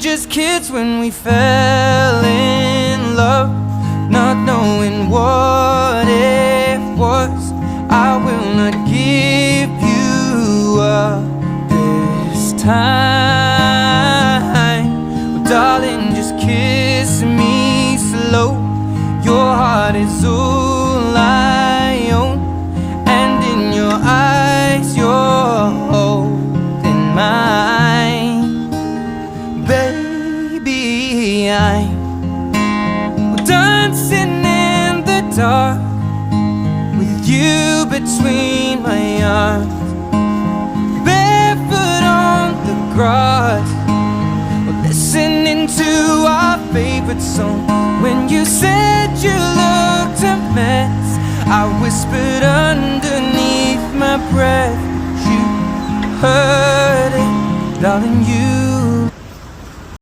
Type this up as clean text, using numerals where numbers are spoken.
just kids when we fell in love, not knowing what it was. I will not give you up this time. Oh, darling, just kiss me slow. Your heart is all I own, and in your eyes you're holding mine. Baby, I'm dancing in the dark with you between my arms, barefoot on the grass, listening to our favorite song. When you said you looked a mess, I whispered underneath my breath, you heard it, darling, you